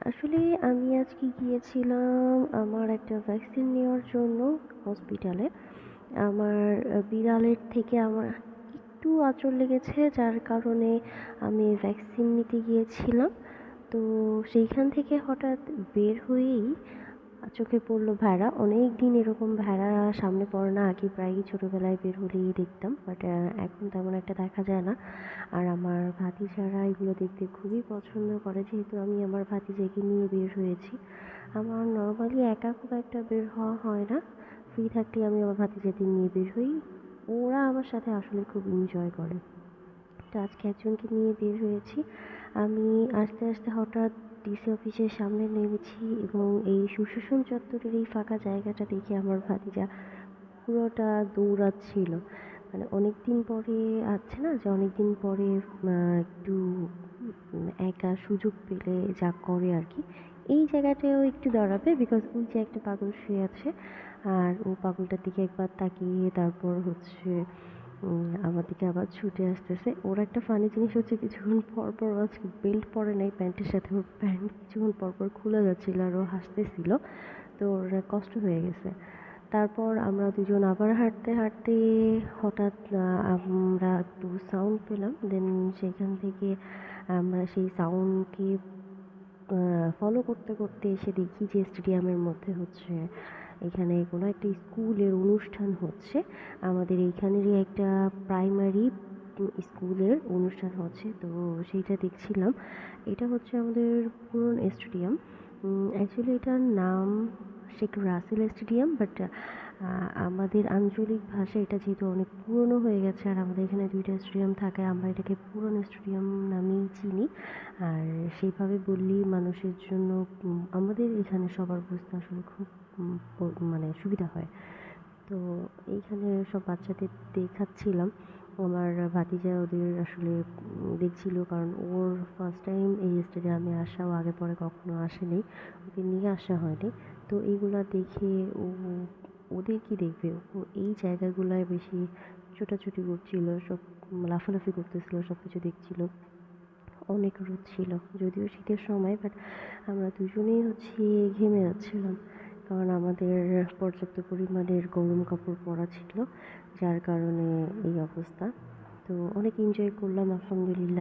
আসলে আমি আজকে গিয়েছিলাম আমার একটা ভ্যাকসিন নেওয়ার জন্য হসপিটালে। আমার বিড়ালের থেকে আমার একটু আঁচড় লেগেছে, যার কারণে আমি ভ্যাকসিন নিতে গিয়েছিলাম। তো সেইখান থেকে হঠাৎ বের হয়েই চোখে পড়লো ভেড়া। অনেক দিন এরকম ভেড়া সামনে পড়ে না, আগে প্রায়ই ছোটোবেলায় বের হলেই দেখতাম, বাট এখন তেমন একটা দেখা যায় না। আর আমার ভাতিজারা এগুলো দেখতে খুবই পছন্দ করে, যেহেতু আমি আমার ভাতিজাকে নিয়ে বের হয়েছি। আমার নর্মালি একা খুব একটা বের হওয়া হয় না, ফ্রি থাকলে আমি আমার ভাতিজাদের নিয়ে বের হই। ওরা আমার সাথে আসলে খুব এনজয় করে। তো আজকে একজনকে নিয়ে বের হয়েছি। আমি আস্তে আস্তে হঠাৎ ডিসি অফিসের সামনে নেমেছি এবং এই সুশাসন চত্বরের এই ফাঁকা জায়গাটা দেখে আমার ভাতিজা পুরোটা দৌড়াচ্ছিল। মানে অনেকদিন পরে আছে না, যে অনেকদিন পরে একটু একা সুযোগ পেলে যা করে আর কি, এই জায়গাটায়ও একটু দাঁড়াবে, বিকজ ওই যে একটা পাগল শুয়ে আছে। আর ও পাগলটার দিকে একবার তাকিয়ে তারপর হচ্ছে আমার দিকে আবার ছুটে আসতেছে। ওর একটা ফানি জিনিস হচ্ছে, কিছুক্ষণ পর পর আজকে বেল্ট পরে নাই প্যান্টের সাথে, ওর প্যান্ট কিছুক্ষণ পর পর খুলে যাচ্ছিল আর ও হাসতেছিল। তো ওর কষ্ট হয়ে গেছে। তারপর আমরা দুজন আবার হাঁটতে হাঁটতে হঠাৎ আমরা একটু সাউন্ড পেলাম। দেন সেখান থেকে আমরা সেই সাউন্ডকে ফলো করতে করতে এসে দেখি যে স্টেডিয়ামের মধ্যে হচ্ছে এখানে কোনো একটা স্কুলের অনুষ্ঠান হচ্ছে। আমাদের এইখানেরই একটা প্রাইমারি স্কুলের অনুষ্ঠান হচ্ছে, তো সেইটা দেখছিলাম। এটা হচ্ছে আমাদের পুরন স্টেডিয়াম। অ্যাকচুয়ালি এটার নাম শেখ রাসেল স্টেডিয়াম, বাট আমাদের আঞ্চলিক ভাষায় এটা যেহেতু অনেক পুরনো হয়ে গেছে আর আমাদের এখানে দুইটা স্টেডিয়াম থাকায় আমরা এটাকে পুরন স্টেডিয়াম নামেই চিনি। আর সেইভাবে বললেই মানুষের জন্য আমাদের এখানে সবার বুঝতে আসলে খুব মানে সুবিধা হয়। তো এইখানে সব বাচ্চাদের দেখাচ্ছিলাম। আমার ভাতিজা ওদের আসলে দেখছিল, কারণ ওর ফার্স্ট টাইম এই স্টেডিয়ামে আসা, ও আগে পরে কখনো আসেনি, ওকে নিয়ে আসা হয়নি। তো এইগুলা দেখে ও, ওদের কি দেখবে, ও এই জায়গাগুলায় বেশি ছোটাছুটি করছিল, সব লাফালাফি করতেছিল, সব কিছু দেখছিল। অনেক রোদ ছিল, যদিও শীতের সময়, বাট আমরা দুজনেই হচ্ছে ঘেমে যাচ্ছিলাম, কারণ আমাদের পর্যাপ্ত পরিমাণের গরম কাপড় পরা ছিল, যার কারণে এই অবস্থা। তো অনেক এনজয় করলাম আলহামদুলিল্লাহ।